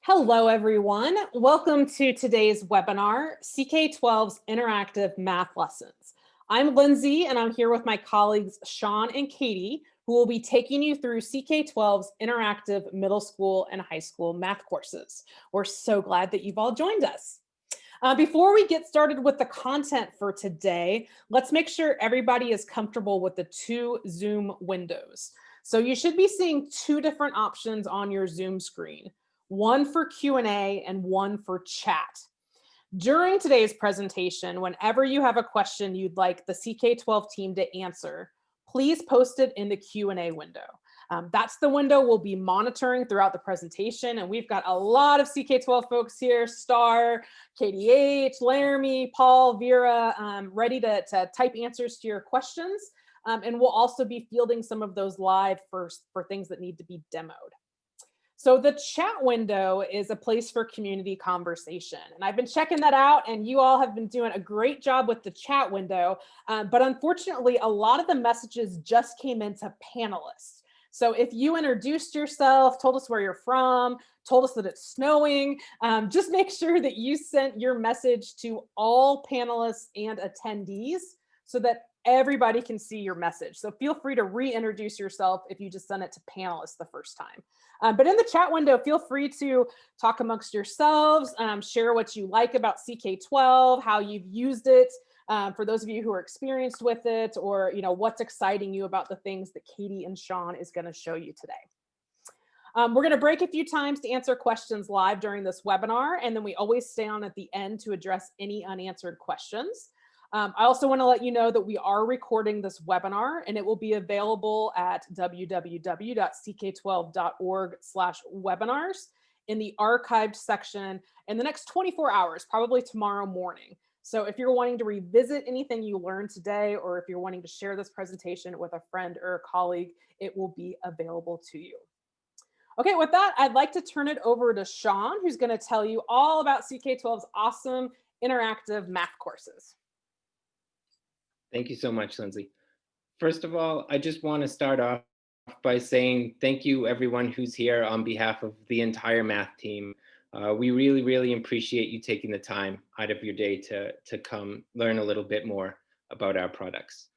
Hello, everyone. Welcome to today's webinar, CK-12's Interactive Math Lessons. I'm Lindsay, and I'm here with my colleagues, Sean and Katie, who will be taking you through CK-12's interactive middle school and high school math courses. We're so glad that you've all joined us. Before we get started with the content for today, let's make sure everybody is comfortable with the two Zoom windows. So you should be seeing two different options on your Zoom screen, one for Q&A and one for chat. During today's presentation, whenever you have a question you'd like the CK-12 team to answer, please post it in the Q&A window. That's the window we'll be monitoring throughout the presentation, and we've got a lot of CK-12 folks here, Star, KDH, Laramie, Paul, Vera, ready to type answers to your questions, and we'll also be fielding some of those live for things that need to be demoed. So the chat window is a place for community conversation. And I've been checking that out, and you all have been doing a great job with the chat window. But unfortunately, a lot of the messages just came into panelists. So if you introduced yourself, told us where you're from, told us that it's snowing, just make sure that you sent your message to all panelists and attendees so that everybody can see your message. So feel free to reintroduce yourself if you just sent it to panelists the first time. But in the chat window, feel free to talk amongst yourselves, share what you like about CK-12, how you've used it, for those of you who are experienced with it, or what's exciting you about the things that Katie and Sean is going to show you today. We're going to break a few times to answer questions live during this webinar, and then we always stay on at the end to address any unanswered questions. I also want to let you know that we are recording this webinar, and it will be available at www.ck12.org/webinars in the archived section in the next 24 hours, probably tomorrow morning. So if you're wanting to revisit anything you learned today, or if you're wanting to share this presentation with a friend or a colleague, it will be available to you. Okay, with that, I'd like to turn it over to Sean, who's going to tell you all about CK-12's awesome interactive math courses. Thank you so much, Lindsay. First of all, I just want to start off by saying thank you everyone who's here on behalf of the entire math team. We really appreciate you taking the time out of your day to come learn a little bit more about our products.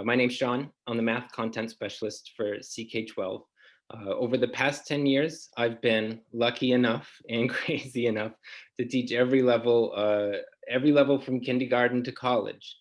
My name's Sean. I'm the math content specialist for CK-12. Over the past 10 years, I've been lucky enough and crazy enough to teach every level from kindergarten to college.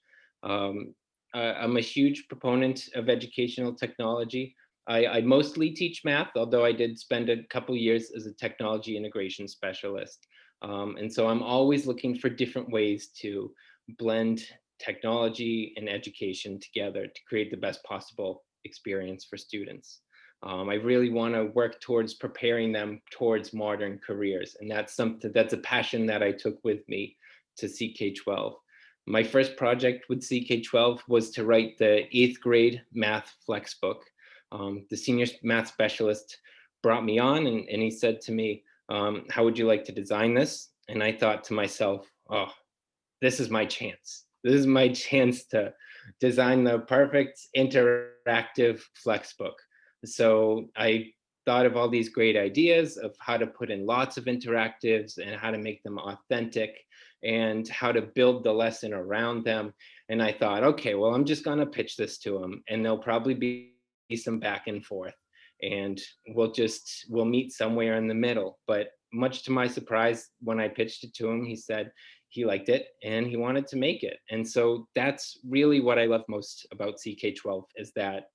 I'm a huge proponent of educational technology. I mostly teach math, although I did spend a couple years as a technology integration specialist. And so I'm always looking for different ways to blend technology and education together to create the best possible experience for students. I really want to work towards preparing them towards modern careers. And that's a passion that I took with me to CK-12. My first project with CK-12 was to write the 8th grade math FlexBook. The senior math specialist brought me on and he said to me, how would you like to design this? And I thought to myself, oh, this is my chance. This is my chance to design the perfect interactive FlexBook. So I thought of all these great ideas of how to put in lots of interactives and how to make them authentic and how to build the lesson around them. And I thought, okay, well, I'm just gonna pitch this to them and there'll probably be some back and forth and we'll meet somewhere in the middle. But much to my surprise, when I pitched it to him, he said he liked it and he wanted to make it. And so that's really what I love most about CK-12 is that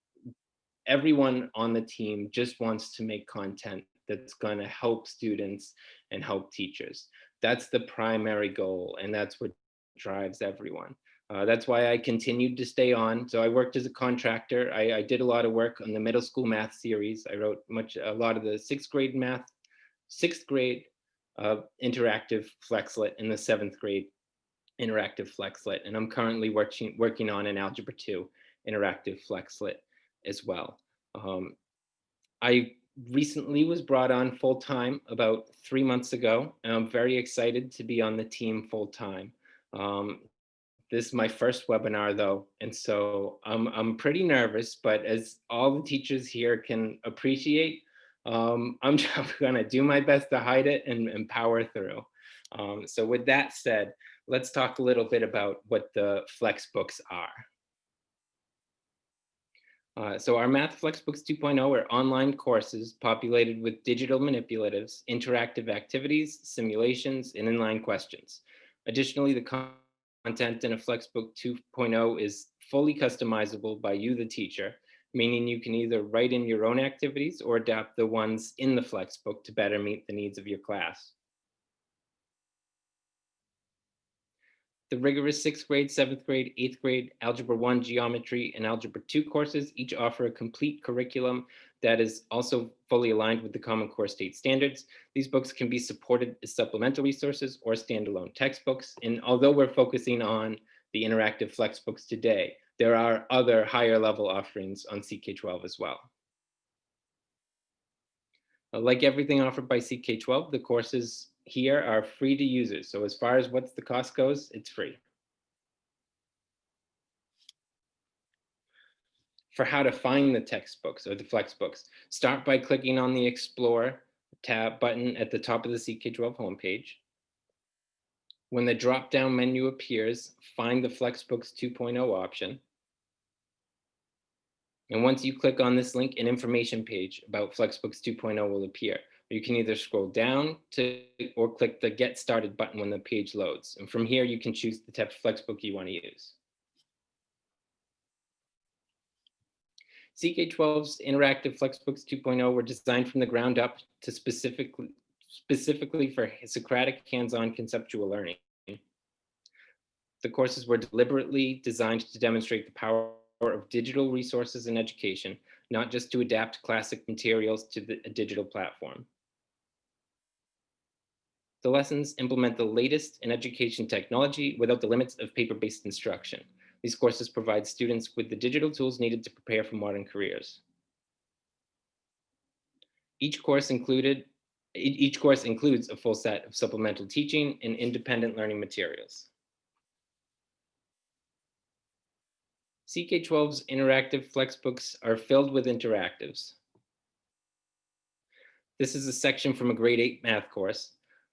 everyone on the team just wants to make content that's going to help students and help teachers. That's the primary goal, and that's what drives everyone. That's why I continued to stay on. So I worked as a contractor. I did a lot of work on the middle school math series. I wrote a lot of the 6th grade interactive FlexLit and the 7th grade interactive FlexLit. And I'm currently working on an Algebra 2 interactive FlexLit as well. I recently was brought on full-time about 3 months ago, and I'm very excited to be on the team full-time. This is my first webinar though, and so I'm pretty nervous, but as all the teachers here can appreciate, I'm gonna do my best to hide it and power through. So with that said, let's talk a little bit about what the FlexBooks are. So our Math FlexBooks 2.0 are online courses populated with digital manipulatives, interactive activities, simulations, and inline questions. Additionally, the content in a FlexBook 2.0 is fully customizable by you, the teacher, meaning you can either write in your own activities or adapt the ones in the FlexBook to better meet the needs of your class. The rigorous 6th grade, 7th grade, 8th grade, Algebra 1, Geometry, and Algebra 2 courses each offer a complete curriculum that is also fully aligned with the Common Core state standards. These books can be supported as supplemental resources or standalone textbooks. And although we're focusing on the interactive FlexBooks today, there are other higher level offerings on CK-12 as well. Like everything offered by CK-12, the courses here are free to users. So as far as what's the cost goes, it's free. For how to find the textbooks or the FlexBooks, start by clicking on the Explore tab button at the top of the CK-12 homepage. When the drop-down menu appears, find the FlexBooks 2.0 option. And once you click on this link, an information page about FlexBooks 2.0 will appear. You can either scroll down to or click the Get Started button when the page loads. And from here, you can choose the type of FlexBook you want to use. CK-12's interactive FlexBooks 2.0 were designed from the ground up to specifically for Socratic hands-on conceptual learning. The courses were deliberately designed to demonstrate the power of digital resources in education, not just to adapt classic materials to a digital platform. The lessons implement the latest in education technology without the limits of paper-based instruction. These courses provide students with the digital tools needed to prepare for modern careers. Each course includes a full set of supplemental teaching and independent learning materials. CK-12's interactive FlexBooks are filled with interactives. This is a section from a grade 8 math course.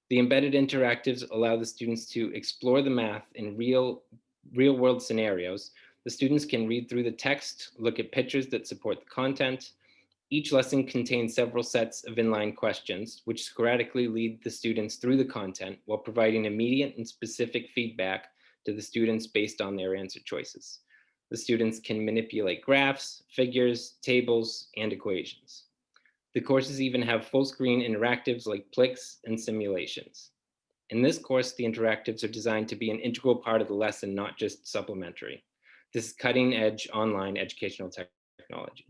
The embedded interactives allow the students to explore the math in real-world scenarios. The students can read through the text, look at pictures that support the content. Each lesson contains several sets of inline questions, which sporadically lead the students through the content while providing immediate and specific feedback to the students based on their answer choices. The students can manipulate graphs, figures, tables, and equations. The courses even have full screen interactives like Plix and simulations. In this course, the interactives are designed to be an integral part of the lesson, not just supplementary. This is cutting edge online educational technology.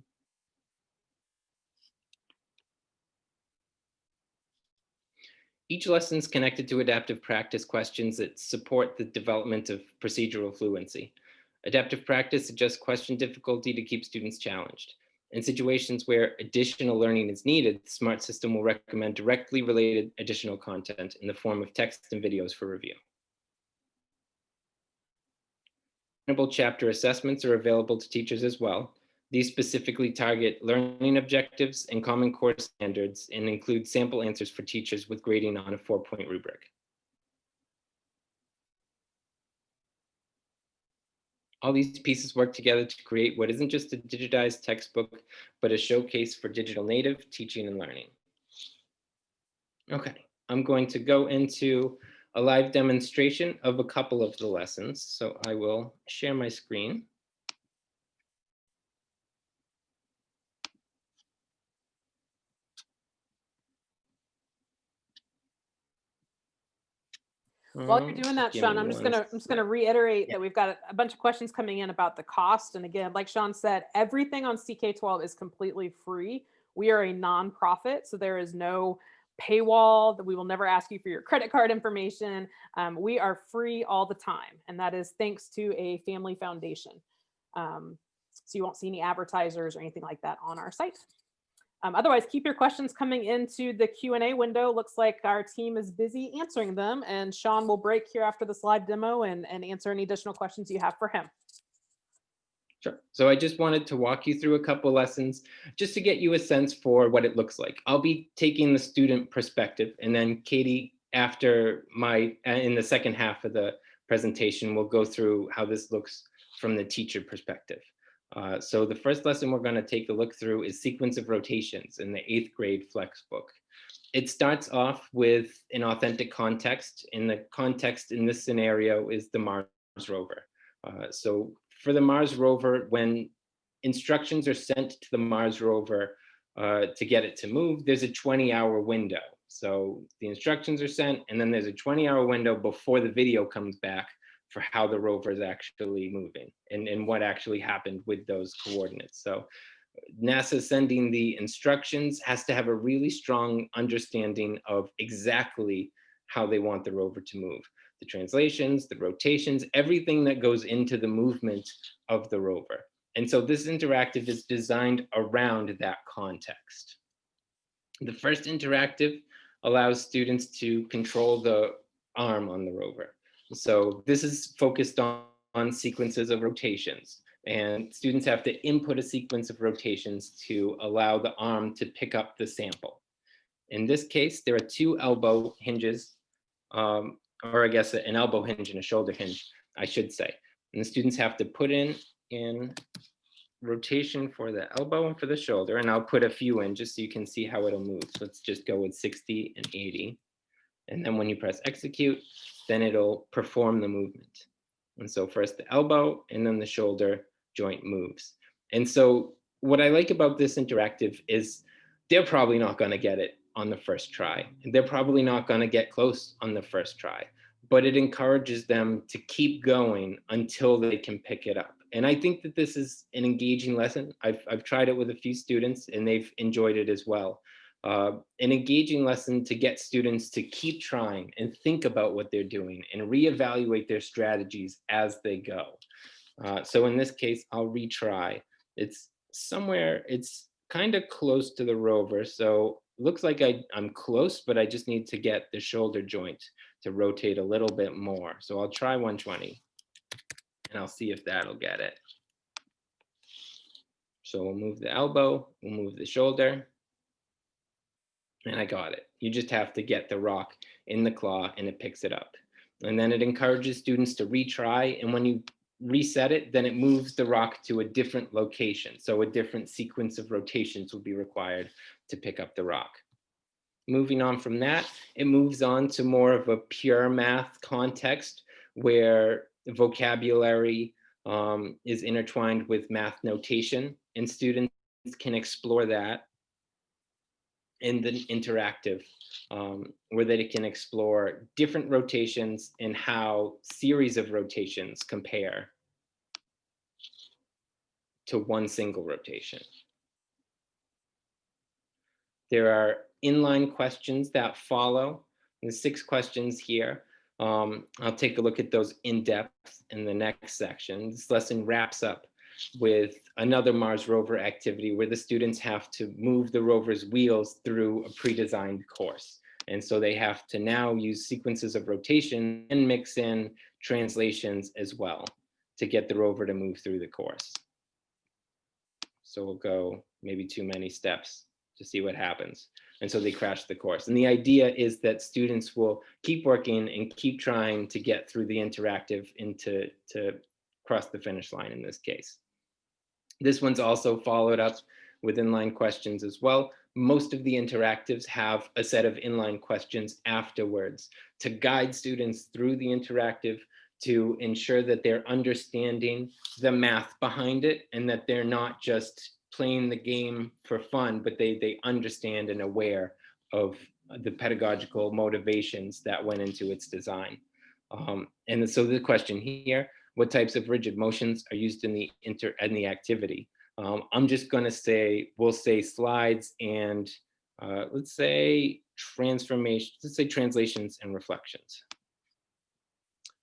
Each lesson is connected to adaptive practice questions that support the development of procedural fluency. Adaptive practice adjusts question difficulty to keep students challenged. In situations where additional learning is needed, the SMART system will recommend directly related additional content in the form of text and videos for review. Chapter assessments are available to teachers as well. These specifically target learning objectives and Common Core standards and include sample answers for teachers with grading on a 4-point rubric. All these pieces work together to create what isn't just a digitized textbook, but a showcase for digital native teaching and learning. Okay, I'm going to go into a live demonstration of a couple of the lessons. So I will share my screen. While you're doing that, Sean, I'm just gonna reiterate that we've got a bunch of questions coming in about the cost. And again, like Sean said, everything on CK-12 is completely free. We are a nonprofit, so there is no paywall. That we will never ask you for your credit card information. We are free all the time, and that is thanks to a family foundation. So you won't see any advertisers or anything like that on our site. Otherwise, keep your questions coming into the Q&A window. Looks like our team is busy answering them, and Sean will break here after the slide demo and answer any additional questions you have for him. Sure. So I just wanted to walk you through a couple lessons just to get you a sense for what it looks like. I'll be taking the student perspective, and then Katie, after in the second half of the presentation, will go through how this looks from the teacher perspective. So the first lesson we're going to take a look through is sequence of rotations in the 8th grade flex book. It starts off with an authentic context, and the context in this scenario is the Mars rover. So for the Mars rover, when instructions are sent to the Mars rover to get it to move, there's a 20-hour window. So the instructions are sent, and then there's a 20-hour window before the video comes back for how the rover is actually moving and what actually happened with those coordinates. So NASA sending the instructions has to have a really strong understanding of exactly how they want the rover to move. The translations, the rotations, everything that goes into the movement of the rover. And so this interactive is designed around that context. The first interactive allows students to control the arm on the rover. So this is focused on sequences of rotations. And students have to input a sequence of rotations to allow the arm to pick up the sample. In this case, there are 2 elbow hinges, or I guess an elbow hinge and a shoulder hinge, I should say. And the students have to put in rotation for the elbow and for the shoulder, and I'll put a few in just so you can see how it'll move. So let's just go with 60 and 80. And then when you press execute, then it'll perform the movement. And so first the elbow and then the shoulder joint moves. And so what I like about this interactive is they're probably not going to get it on the first try. They're probably not going to get close on the first try, but it encourages them to keep going until they can pick it up. And I think that this is an engaging lesson. I've tried it with a few students and they've enjoyed it as well. An engaging lesson to get students to keep trying and think about what they're doing and reevaluate their strategies as they go. So in this case, I'll retry. It's kind of close to the rover. So it looks like I'm close, but I just need to get the shoulder joint to rotate a little bit more. So I'll try 120 and I'll see if that'll get it. So we'll move the elbow, we'll move the shoulder, and I got it. You just have to get the rock in the claw and it picks it up. And then it encourages students to retry. And when you reset it, then it moves the rock to a different location. So a different sequence of rotations will be required to pick up the rock. Moving on from that, it moves on to more of a pure math context where vocabulary is intertwined with math notation, and students can explore that in the interactive, where they can explore different rotations and how series of rotations compare to one single rotation. There are inline questions that follow. There's 6 questions here. I'll take a look at those in depth in the next section. This lesson wraps up with another Mars rover activity where the students have to move the rover's wheels through a pre-designed course. And so they have to now use sequences of rotation and mix in translations as well to get the rover to move through the course. So we'll go maybe too many steps to see what happens. And so they crash the course. And the idea is that students will keep working and keep trying to get through the interactive and to cross the finish line in this case. This one's also followed up with inline questions as well. Most of the interactives have a set of inline questions afterwards to guide students through the interactive, to ensure that they're understanding the math behind it and that they're not just playing the game for fun, but they understand and aware of the pedagogical motivations that went into its design. And so the question here, what types of rigid motions are used in the activity? I'm just going to say, we'll say slides and let's say translations and reflections.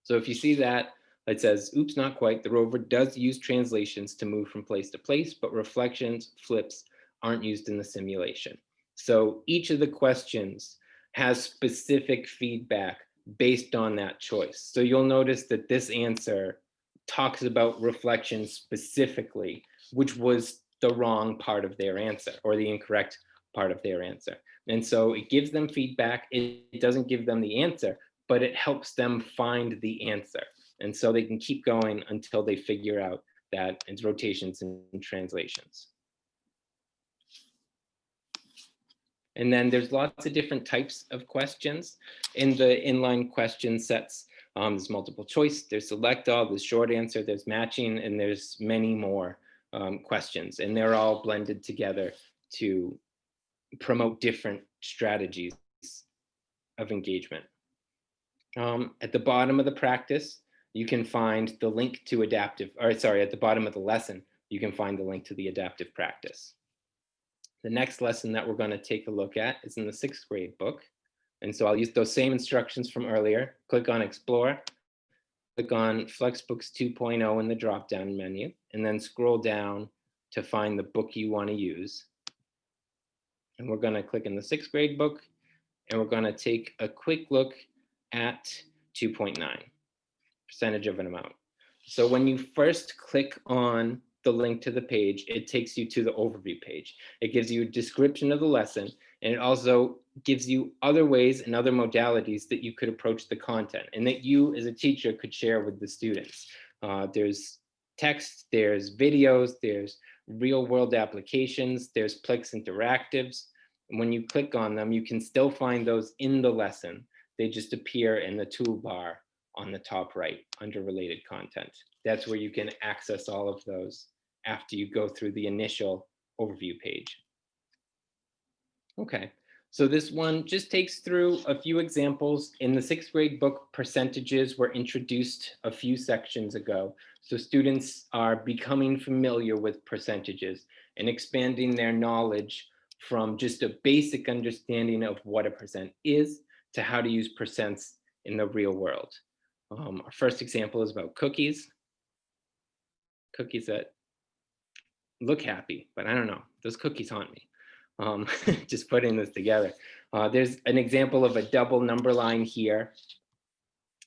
So if you see that, it says, oops, not quite. The rover does use translations to move from place to place, but reflections, flips aren't used in the simulation. So each of the questions has specific feedback based on that choice. So you'll notice that this answer talks about reflection specifically, which was the wrong part of their answer or the incorrect part of their answer. And so it gives them feedback. It doesn't give them the answer, but it helps them find the answer. And so they can keep going until they figure out that it's rotations and translations. And then there's lots of different types of questions in the inline question sets. There's multiple choice, there's select all, there's short answer, there's matching, and there's many more questions. And they're all blended together to promote different strategies of engagement. At the bottom of the practice, you can find the link to adaptive, or sorry, at the bottom of the lesson, you can find the link to the adaptive practice. The next lesson that we're going to take a look at is in the 6th grade book. And so I'll use those same instructions from earlier. Click on Explore, click on FlexBooks 2.0 in the drop-down menu, and then scroll down to find the book you want to use. And we're going to click in the 6th grade book, and we're going to take a quick look at 2.9, percentage of an amount. So when you first click on the link to the page, it takes you to the overview page. It gives you a description of the lesson, and it also gives you other ways and other modalities that you could approach the content and that you as a teacher could share with the students. There's text, there's videos, there's real world applications, there's Plex interactives. And when you click on them, you can still find those in the lesson. They just appear in the toolbar on the top right under related content. That's where you can access all of those after you go through the initial overview page. Okay, so this one just takes through a few examples. In the 6th grade book, percentages were introduced a few sections ago. So students are becoming familiar with percentages and expanding their knowledge from just a basic understanding of what a percent is to how to use percents in the real world. Our first example is about cookies. Cookies that look happy, but I don't know, those cookies haunt me. Just putting this together. There's an example of a double number line here.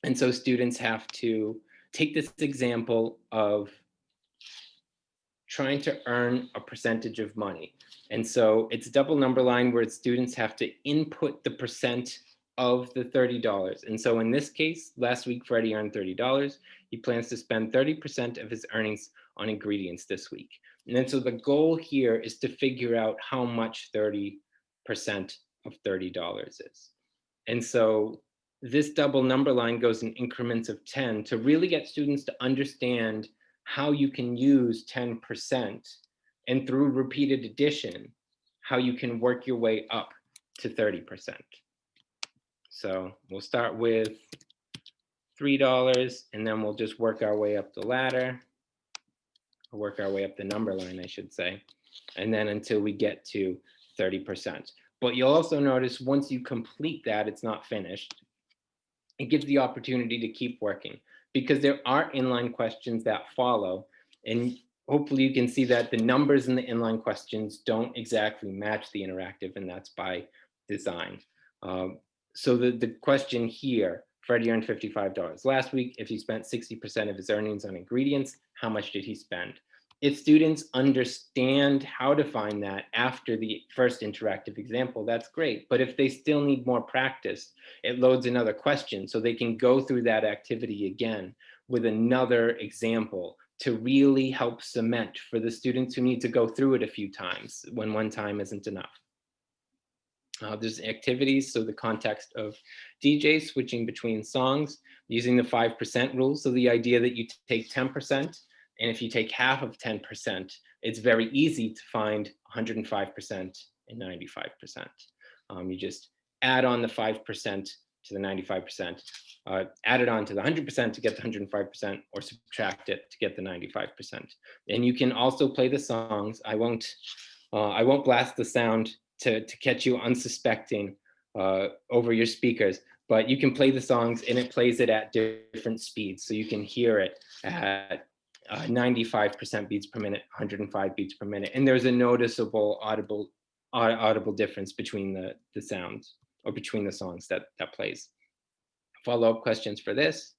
And so students have to take this example of trying to earn a percentage of money. And so it's a double number line where students have to input the percent of the $30. And so in this case, last week, Freddie earned $30. He plans to spend 30% of his earnings on ingredients this week. And then so the goal here is to figure out how much 30% of $30 is. And so this double number line goes in increments of 10 to really get students to understand how you can use 10%, and through repeated addition, how you can work your way up to 30%. So we'll start with $3, and then we'll just work our way up the ladder, or work our way up the number line, I should say, and then until we get to 30%. But you'll also notice once you complete that, it's not finished. It gives the opportunity to keep working because there are inline questions that follow, and hopefully you can see that the numbers in the inline questions don't exactly match the interactive, and that's by design. So the question here, Freddie earned $55 last week. If he spent 60% of his earnings on ingredients, how much did he spend? If students understand how to find that after the first interactive example, that's great. But if they still need more practice, it loads another question so they can go through that activity again with another example to really help cement for the students who need to go through it a few times when one time isn't enough. There's activities, so the context of DJs switching between songs using the 5% rule. So the idea that you take 10%, and if you take half of 10%, it's very easy to find 105% and 95%. You just add on the 5% to the 95%, add it on to the 100% to get the 105%, or subtract it to get the 95%. And you can also play the songs. I won't blast the sound to catch you unsuspecting over your speakers, but you can play the songs and it plays it at different speeds. So you can hear it at 95% beats per minute, 105 beats per minute. And there's a noticeable audible difference between the sounds or between the songs that plays. Follow-up questions for this.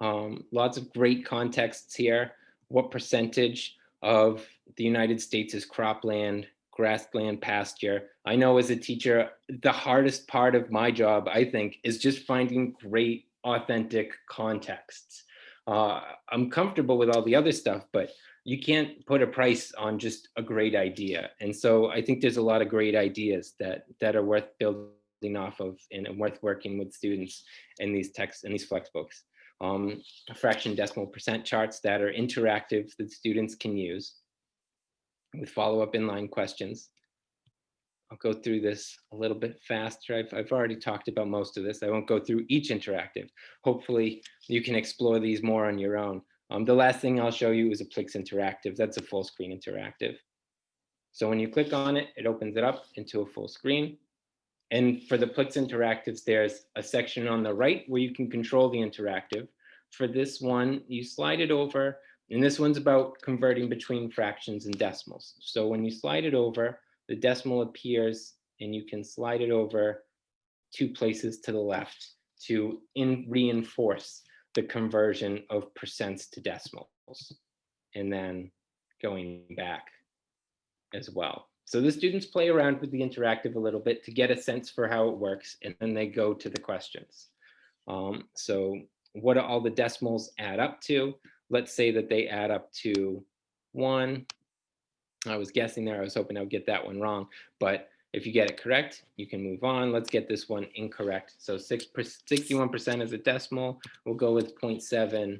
Lots of great contexts here. What percentage of the United States is cropland, grassland, pasture? I know as a teacher, the hardest part of my job, I think, is just finding great, authentic contexts. I'm comfortable with all the other stuff, but you can't put a price on just a great idea. And so I think there's a lot of great ideas that are worth building off of and worth working with students in these texts and these flexbooks. Fraction decimal percent charts that are interactive that students can use with follow-up inline questions. I'll go through this a little bit faster. I've already talked about most of this. I won't go through each interactive. Hopefully you can explore these more on your own. The last thing I'll show you is a Plix interactive. That's a full screen interactive. So when you click on it, it opens it up into a full screen. And for the Plix interactives, there's a section on the right where you can control the interactive. For this one, you slide it over, and this one's about converting between fractions and decimals. So when you slide it over, the decimal appears, and you can slide it over 2 places to the left to reinforce the conversion of percents to decimals, and then going back as well. So the students play around with the interactive a little bit to get a sense for how it works, and then they go to the questions. So what do all the decimals add up to? Let's say that they add up to 1. I was guessing there. I was hoping I would get that one wrong. But if you get it correct, you can move on. Let's get this one incorrect. So 61% is a decimal. We'll go with 0.7.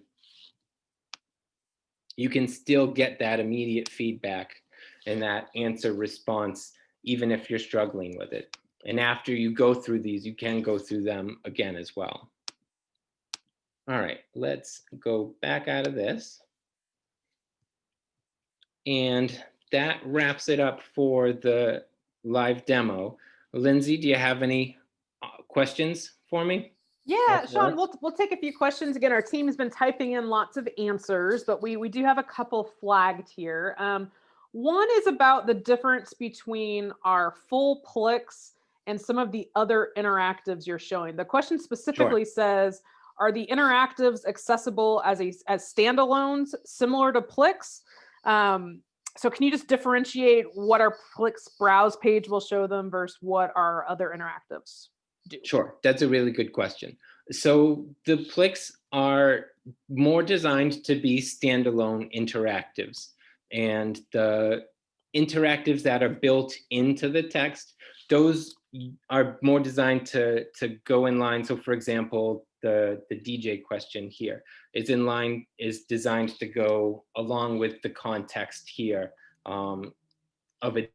You can still get that immediate feedback and that answer response, even if you're struggling with it. And after you go through these, you can go through them again as well. All right, let's go back out of this. And that wraps it up for the live demo. Lindsay, do you have any questions for me? Yeah, Shawn, we'll take a few questions. Again, our team has been typing in lots of answers, but we do have a couple flagged here. One is about the difference between our full Plix and some of the other interactives you're showing. The question specifically says, are the interactives accessible as standalones similar to Plix? So can you just differentiate what our Plix browse page will show them versus what our other interactives do? Sure, that's a really good question. So the Plix are more designed to be standalone interactives, and the interactives that are built into the text, those are more designed to go in line. So for example, the DJ question here is designed to go along with the context here of a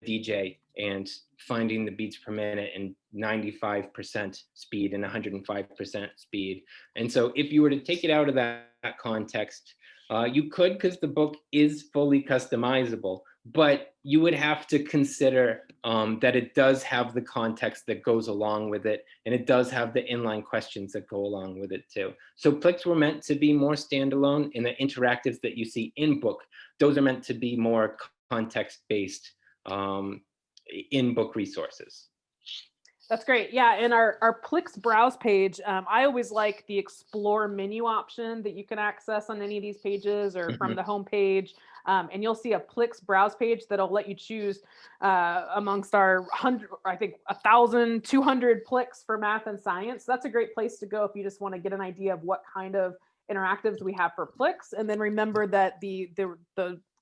DJ and finding the beats per minute and 95% speed and 105% speed. And so if you were to take it out of that context, you could, because the book is fully customizable, but you would have to consider that it does have the context that goes along with it, and it does have the inline questions that go along with it too. So Plix were meant to be more standalone, and the interactives that you see in book, those are meant to be more context-based in-book resources. That's great. Yeah, in our Plix browse page, I always like the explore menu option that you can access on any of these pages or from the home page. And you'll see a Plix browse page that'll let you choose amongst our 1,200 Plix for math and science. That's a great place to go if you just want to get an idea of what kind of interactives we have for Plix. And then remember that the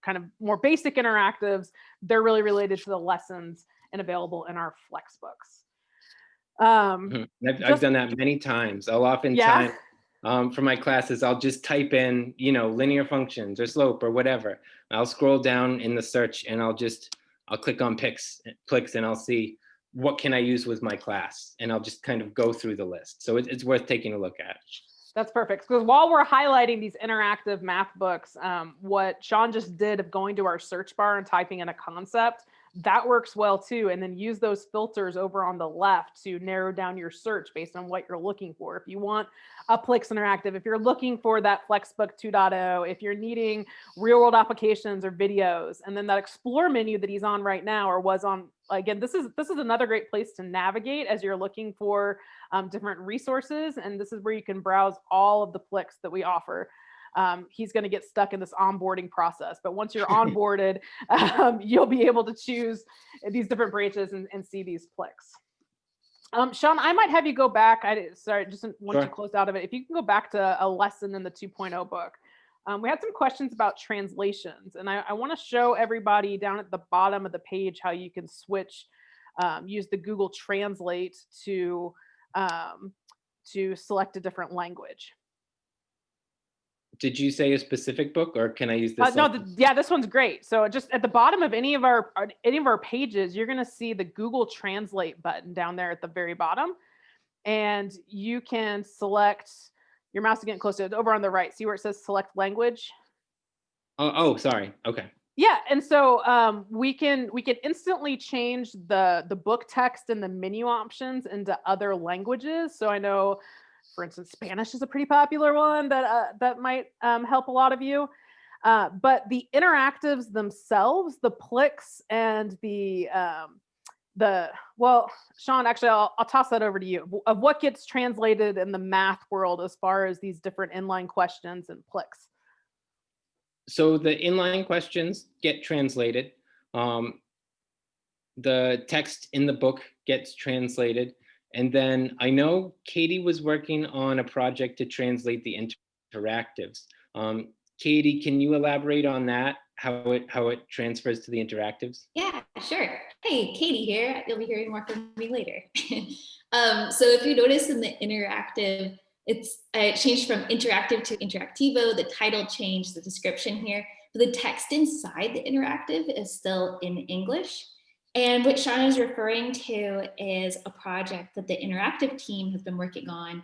kind of more basic interactives, they're really related to the lessons and available in our FlexBooks. I've done that many times. I'll oftentimes, for my classes, I'll just type in, linear functions or slope or whatever. I'll scroll down in the search and I'll click on Plix and I'll see what can I use with my class, and I'll just kind of go through the list. So it's worth taking a look at. That's perfect. Because while we're highlighting these interactive math books, what Shawn just did of going to our search bar and typing in a concept, that works well too. And then use those filters over on the left to narrow down your search based on what you're looking for. If you want a Plix Interactive, if you're looking for that FlexBook 2.0, if you're needing real world applications or videos, and then that explore menu that he's on right now or was on, again, this is another great place to navigate as you're looking for different resources. And this is where you can browse all of the Plix that we offer. He's going to get stuck in this onboarding process, but once you're onboarded, you'll be able to choose these different branches and see these Plix. Shawn, I might have you go back. Sorry, just once you closed out of it, if you can go back to a lesson in the 2.0 book. We had some questions about translations, and I want to show everybody down at the bottom of the page how you can switch, use the Google Translate to select a different language. Did you say a specific book, or can I use this? No, yeah, this one's great. So just at the bottom of any of our pages, you're going to see the Google Translate button down there at the very bottom, and you can select. Your mouse is getting close to it, over on the right. See where it says select language? Oh, sorry. Okay. Yeah, and so we can instantly change the book text and the menu options into other languages. So I know, for instance, Spanish is a pretty popular one that might help a lot of you. But the interactives themselves, the Plix and well, Shawn, actually, I'll toss that over to you. Of what gets translated in the math world as far as these different inline questions and Plix? So the inline questions get translated. The text in the book gets translated. And then I know Katie was working on a project to translate the interactives. Katie, can you elaborate on that? How it transfers to the interactives? Yeah, sure. Hey, Katie here. You'll be hearing more from me later. So if you notice in the interactive, it changed from interactive to interactivo. The title changed, the description here, but the text inside the interactive is still in English. And what Shawn is referring to is a project that the interactive team has been working on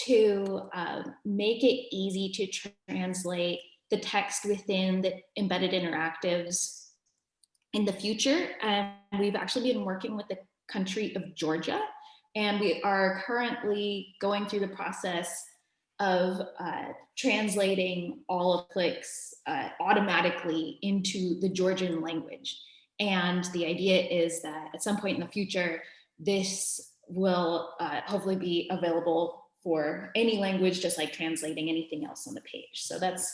to make it easy to translate the text within the embedded interactives in the future. And we've actually been working with the country of Georgia, and we are currently going through the process of translating all of Plix automatically into the Georgian language. And the idea is that at some point in the future, this will hopefully be available for any language, just like translating anything else on the page. So that's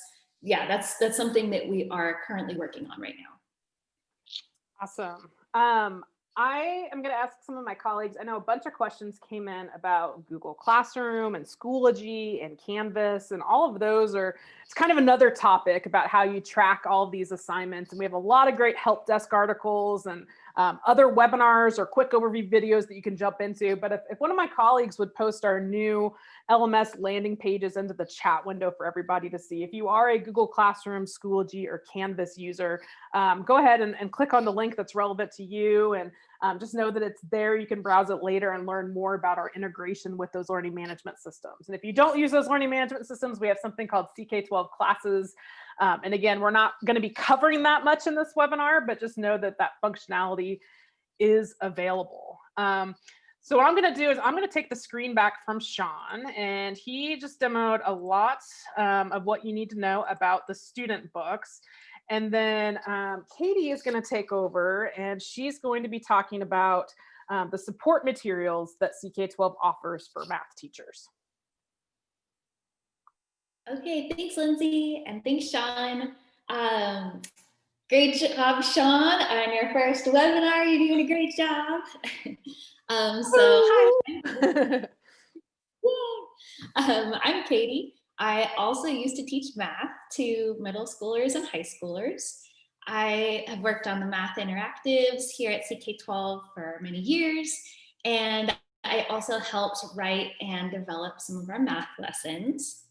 something that we are currently working on right now. Awesome. I am going to ask some of my colleagues. I know a bunch of questions came in about Google Classroom and Schoology and Canvas, and all of those it's kind of another topic about how you track all of these assignments. And we have a lot of great help desk articles and other webinars or quick overview videos that you can jump into. But if one of my colleagues would post our new LMS landing pages into the chat window for everybody to see. If you are a Google Classroom, Schoology, or Canvas user, go ahead and click on the link that's relevant to you, and just know that it's there. You can browse it later and learn more about our integration with those learning management systems. And if you don't use those learning management systems, we have something called CK-12 classes. And again, we're not going to be covering that much in this webinar, but just know that that functionality is available. So what I'm going to do is I'm going to take the screen back from Shawn, and he just demoed a lot of what you need to know about the student books. And then Katie is going to take over, and she's going to be talking about the support materials that CK-12 offers for math teachers. Okay, thanks, Lindsay, and thanks, Shawn. Great job, Shawn, on your first webinar. You're doing a great job. Hi. I'm Katie. I also used to teach math to middle schoolers and high schoolers. I have worked on the math interactives here at CK-12 for many years, and I also helped write and develop some of our math lessons.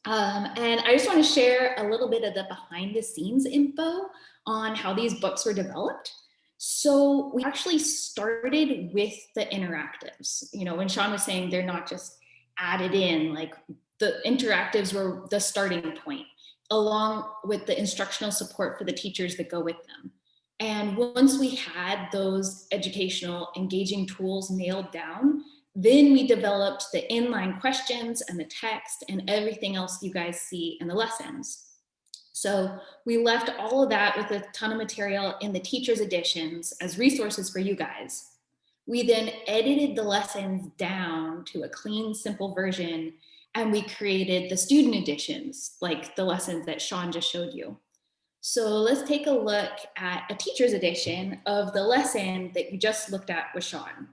And I just want to share a little bit of the behind the scenes info on how these books were developed. So we actually started with the interactives. You know, when Shawn was saying they're not just added in, like the interactives were the starting point, along with the instructional support for the teachers that go with them. And once we had those educational engaging tools nailed down, then we developed the inline questions and the text and everything else you guys see in the lessons. So we left all of that with a ton of material in the teacher's editions as resources for you guys. We then edited the lessons down to a clean, simple version, and we created the student editions, like the lessons that Shawn just showed you. So let's take a look at a teacher's edition of the lesson that you just looked at with Shawn.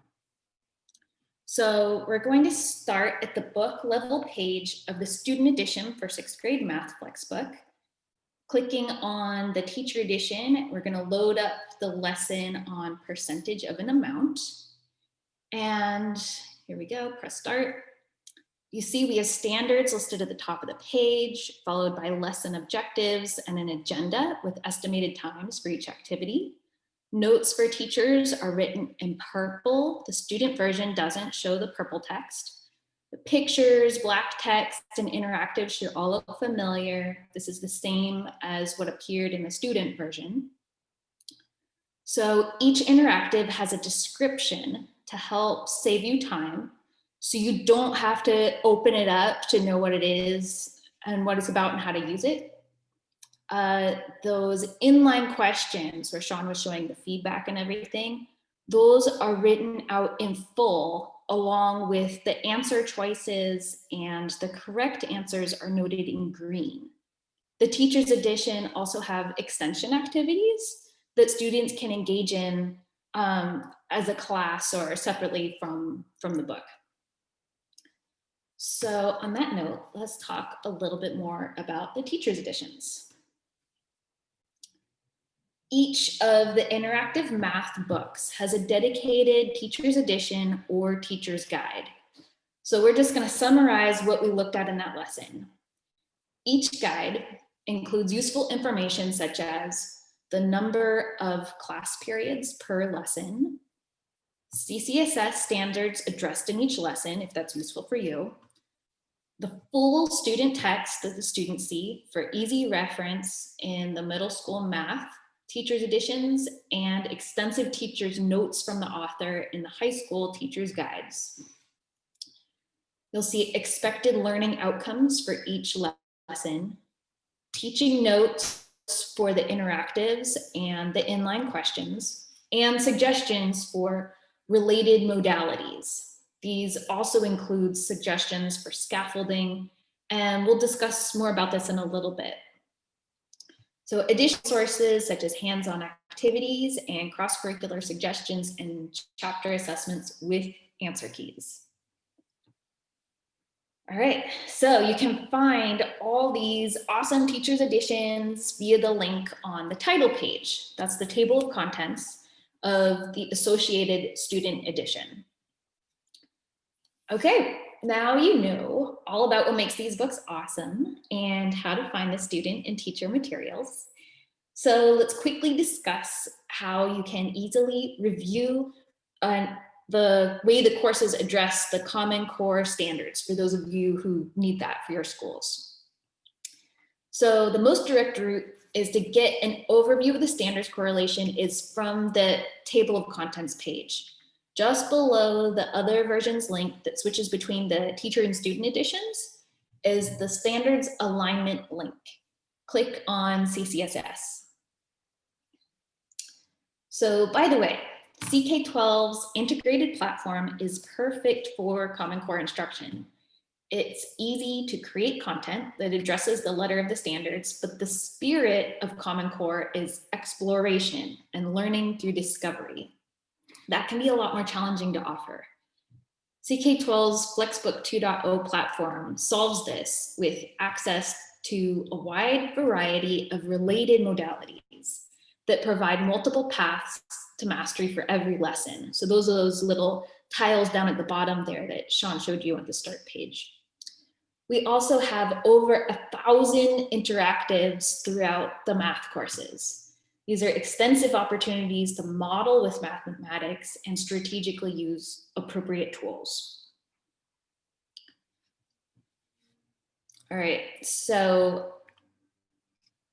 So we're going to start at the book level page of the student edition for 6th grade math FlexBook. Clicking on the teacher edition, we're going to load up the lesson on percentage of an amount. And here we go, press start. You see we have standards listed at the top of the page, followed by lesson objectives and an agenda with estimated times for each activity. Notes for teachers are written in purple. The student version doesn't show the purple text. The pictures, black text, and interactive should all look familiar. This is the same as what appeared in the student version. So each interactive has a description to help save you time, so you don't have to open it up to know what it is and what it's about and how to use it. Those inline questions where Shawn was showing the feedback and everything, those are written out in full along with the answer choices, and the correct answers are noted in green. The teacher's edition also have extension activities that students can engage in as a class or separately from the book. So on that note, let's talk a little bit more about the teacher's editions. Each of the interactive math books has a dedicated teacher's edition or teacher's guide. So we're just going to summarize what we looked at in that lesson. Each guide includes useful information such as the number of class periods per lesson, CCSS standards addressed in each lesson, if that's useful for you, the full student text that the students see for easy reference in the middle school math teacher's editions, and extensive teacher's notes from the author in the high school teacher's guides. You'll see expected learning outcomes for each lesson, teaching notes for the interactives and the inline questions, and suggestions for related modalities. These also include suggestions for scaffolding, and we'll discuss more about this in a little bit. So additional sources such as hands-on activities and cross-curricular suggestions and chapter assessments with answer keys. All right, so you can find all these awesome teacher's editions via the link on the title page. That's the table of contents of the associated student edition. Okay, now you know all about what makes these books awesome and how to find the student and teacher materials. So let's quickly discuss how you can easily review the way the courses address the Common Core standards for those of you who need that for your schools. So the most direct route is to get an overview of the standards correlation is from the table of contents page. Just below the other versions link that switches between the teacher and student editions is the standards alignment link. Click on CCSS. So by the way, CK-12's integrated platform is perfect for Common Core instruction. It's easy to create content that addresses the letter of the standards, but the spirit of Common Core is exploration and learning through discovery. That can be a lot more challenging to offer. CK-12's FlexBook 2.0 platform solves this with access to a wide variety of related modalities that provide multiple paths to mastery for every lesson. So those are those little tiles down at the bottom there that Shawn showed you on the start page. We also have over 1,000 interactives throughout the math courses. These are extensive opportunities to model with mathematics and strategically use appropriate tools. All right, so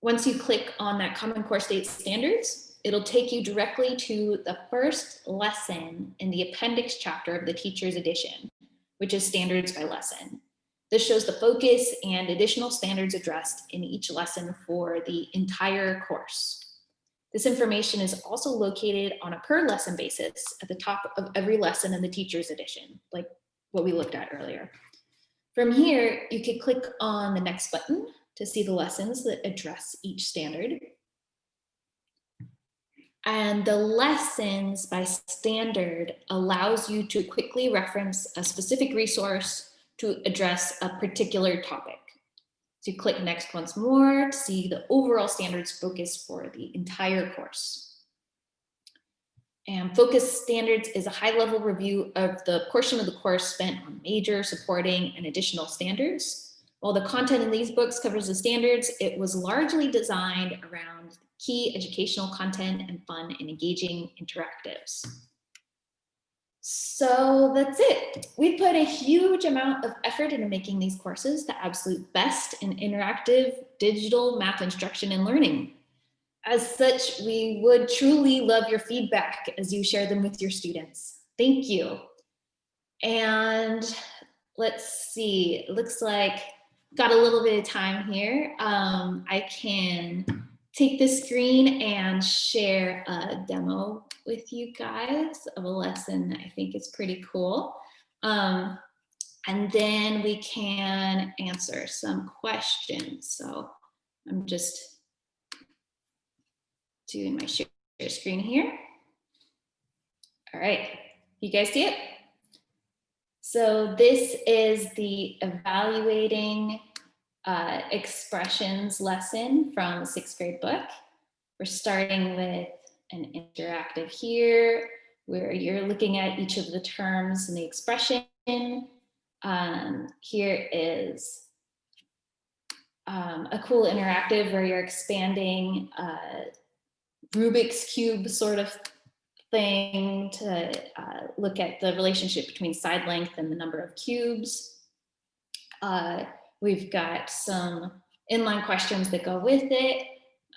once you click on that Common Core State Standards, it'll take you directly to the first lesson in the appendix chapter of the teacher's edition, which is standards by lesson. This shows the focus and additional standards addressed in each lesson for the entire course. This information is also located on a per lesson basis at the top of every lesson in the teacher's edition, like what we looked at earlier. From here, you can click on the next button to see the lessons that address each standard. And the lessons by standard allows you to quickly reference a specific resource to address a particular topic. So you click next once more to see the overall standards focus for the entire course. And focus standards is a high-level review of the portion of the course spent on major, supporting, and additional standards. While the content in these books covers the standards, it was largely designed around key educational content and fun and engaging interactives. So that's it. We put a huge amount of effort into making these courses the absolute best in interactive digital math instruction and learning. As such, we would truly love your feedback as you share them with your students. Thank you. And let's see, it looks like got a little bit of time here. I can take this screen and share a demo with you guys of a lesson I think is pretty cool. And then we can answer some questions. So I'm just doing my share screen here. All right, you guys see it? So this is the evaluating expressions lesson from the 6th grade book. We're starting with an interactive here where you're looking at each of the terms in the expression. Here is a cool interactive where you're expanding Rubik's Cube sort of thing to look at the relationship between side length and the number of cubes. We've got some inline questions that go with it,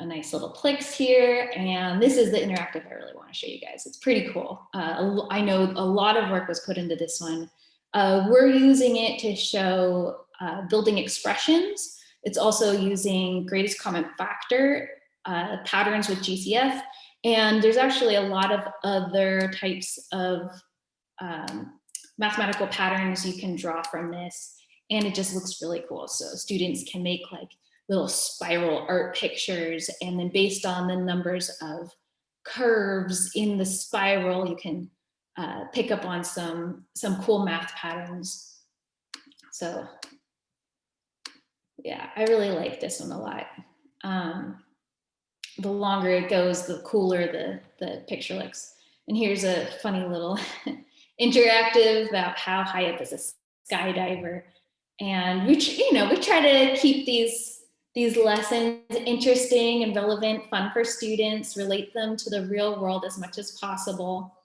a nice little Plix here, and this is the interactive I really want to show you guys. It's pretty cool. I know a lot of work was put into this one. We're using it to show building expressions. It's also using greatest common factor patterns with GCF, and there's actually a lot of other types of mathematical patterns you can draw from this, and it just looks really cool. So students can make like little spiral art pictures, and then based on the numbers of curves in the spiral, you can pick up on some cool math patterns. So yeah, I really like this one a lot. The longer it goes, the cooler the picture looks. And here's a funny little interactive about how high up is a skydiver. And we try to keep these lessons interesting and relevant, fun for students, relate them to the real world as much as possible.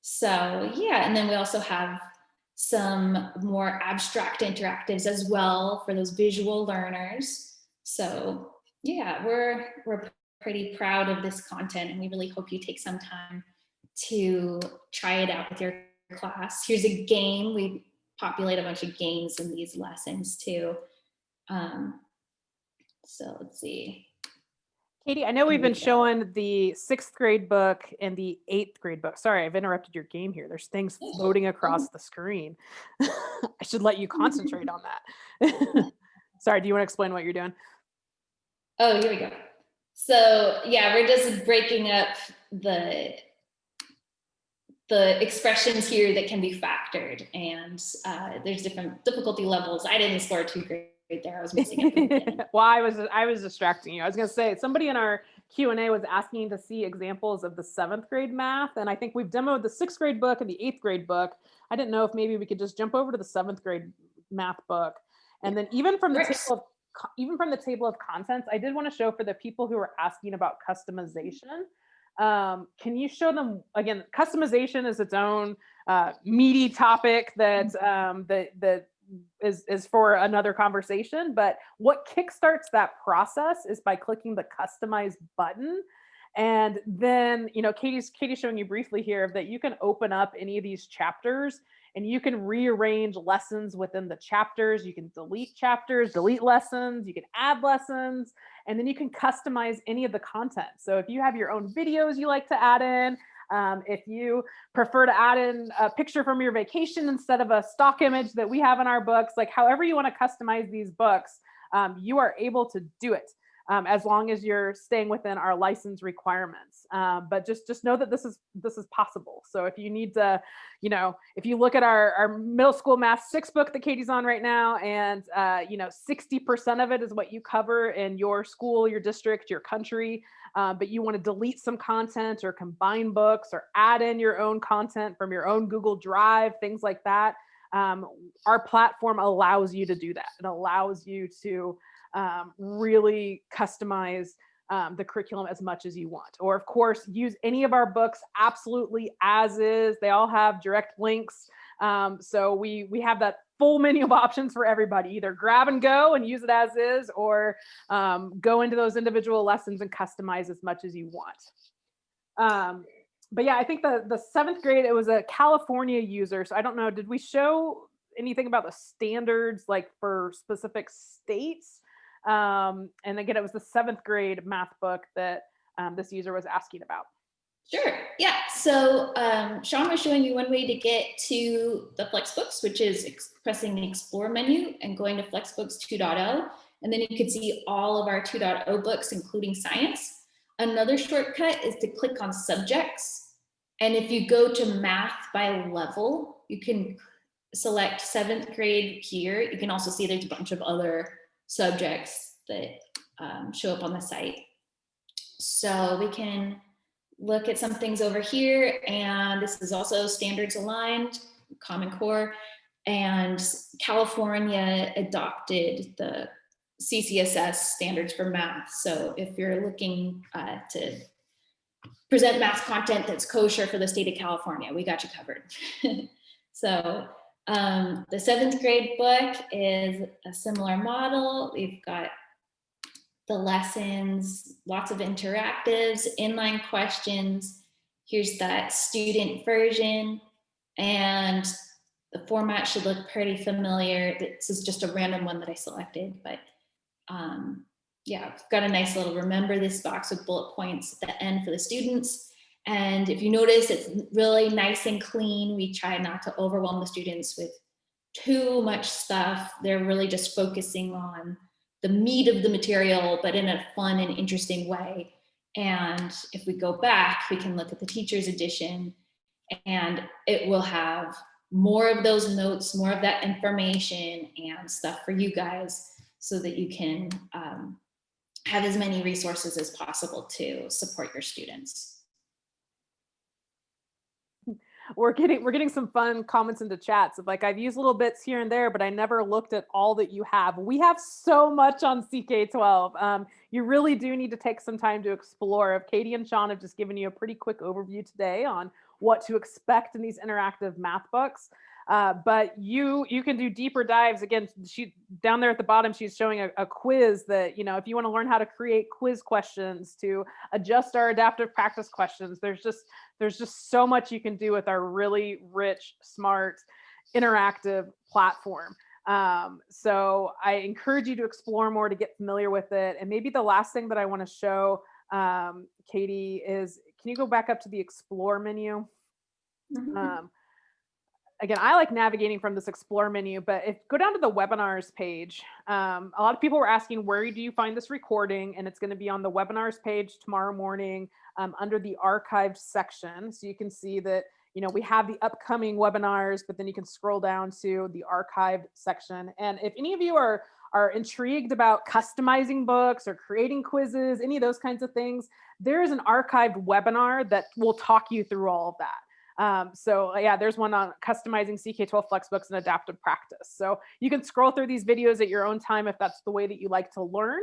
So yeah, and then we also have some more abstract interactives as well for those visual learners. So yeah, we're pretty proud of this content, and we really hope you take some time to try it out with your class. Here's a game. We populate a bunch of games in these lessons too. So let's see. Katie, I know we've been showing the 6th grade book and the 8th grade book. Sorry, I've interrupted your game here. There's things floating across the screen. I should let you concentrate on that. Sorry, do you want to explain what you're doing? Oh, here we go. So yeah, we're just breaking up the expressions here that can be factored, and there's different difficulty levels. I didn't score too great there. I was missing it. Well, I was distracting you. I was going to say, somebody in our Q&A was asking to see examples of the 7th grade math, and I think we've demoed the 6th grade book and the 8th grade book. I didn't know if maybe we could just jump over to the 7th grade math book, and then even from the table of contents, I did want to show for the people who are asking about customization. Can you show them again? Customization is its own meaty topic that is for another conversation. But what kickstarts that process is by clicking the customize button. And then, Katie's showing you briefly here that you can open up any of these chapters and you can rearrange lessons within the chapters. You can delete chapters, delete lessons, you can add lessons, and then you can customize any of the content. So if you have your own videos you like to add in, if you prefer to add in a picture from your vacation instead of a stock image that we have in our books, like however you want to customize these books, you are able to do it. As long as you're staying within our license requirements. But just know that this is possible. So if you need to, if you look at our middle school math 6 book that Katie's on right now, and 60% of it is what you cover in your school, your district, your country, but you want to delete some content or combine books or add in your own content from your own Google Drive, things like that. Our platform allows you to do that. It allows you to really customize the curriculum as much as you want. Or of course, use any of our books absolutely as is. They all have direct links. So we have that full menu of options for everybody. Either grab and go and use it as is, or go into those individual lessons and customize as much as you want. But yeah, I think the 7th grade, it was a California user. So I don't know, did we show anything about the standards like for specific states? And again, it was the 7th grade math book that this user was asking about. Sure. Yeah. So Shawn was showing you one way to get to the FlexBooks, which is pressing the Explore menu and going to FlexBooks 2.0. And then you could see all of our 2.0 books, including science. Another shortcut is to click on subjects. And if you go to math by level, you can select 7th grade here. You can also see there's a bunch of other subjects that show up on the site. So we can look at some things over here, and this is also standards aligned, Common Core, and California adopted the CCSS standards for math. So if you're looking to present math content that's kosher for the state of California, we got you covered. So the 7th grade book is a similar model. We've got the lessons, lots of interactives, inline questions. Here's that student version, and the format should look pretty familiar. This is just a random one that I selected, but yeah, I've got a nice little remember this box with bullet points at the end for the students. And if you notice, it's really nice and clean. We try not to overwhelm the students with too much stuff. They're really just focusing on the meat of the material, but in a fun and interesting way. And if we go back, we can look at the teacher's edition, and it will have more of those notes, more of that information and stuff for you guys, so that you can have as many resources as possible to support your students. We're getting some fun comments into chats of like, I've used little bits here and there, but I never looked at all that you have. We have so much on CK-12. You really do need to take some time to explore. If Katie and Shawn have just given you a pretty quick overview today on what to expect in these interactive math books. But you can do deeper dives. Again, she down there at the bottom, she's showing a quiz that, if you want to learn how to create quiz questions, to adjust our adaptive practice questions, there's just so much you can do with our really rich, smart, interactive platform. So I encourage you to explore more, to get familiar with it. And maybe the last thing that I want to show, Katie, is, can you go back up to the Explore menu? Mm-hmm. Again, I like navigating from this Explore menu, but go down to the webinars page. A lot of people were asking, where do you find this recording? And it's going to be on the webinars page tomorrow morning under the archived section. So you can see that, we have the upcoming webinars, but then you can scroll down to the archived section. And if any of you are intrigued about customizing books or creating quizzes, any of those kinds of things, there is an archived webinar that will talk you through all of that. So yeah, there's one on customizing CK-12 FlexBooks and adaptive practice. So you can scroll through these videos at your own time if that's the way that you like to learn.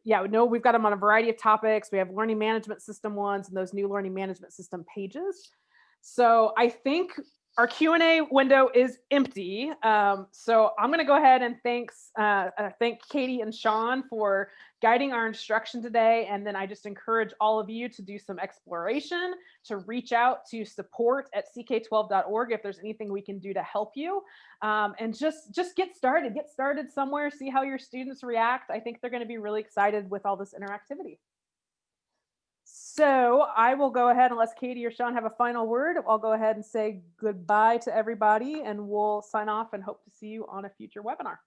Yeah, no, we've got them on a variety of topics. We have learning management system ones and those new learning management system pages. So I think our Q&A window is empty. So I'm going to go ahead and thank Katie and Shawn for guiding our instruction today. And then I just encourage all of you to do some exploration, to reach out to support@ck12.org if there's anything we can do to help you. And just get started somewhere, see how your students react. I think they're going to be really excited with all this interactivity. So I will go ahead, unless Katie or Shawn have a final word, I'll go ahead and say goodbye to everybody, and we'll sign off and hope to see you on a future webinar.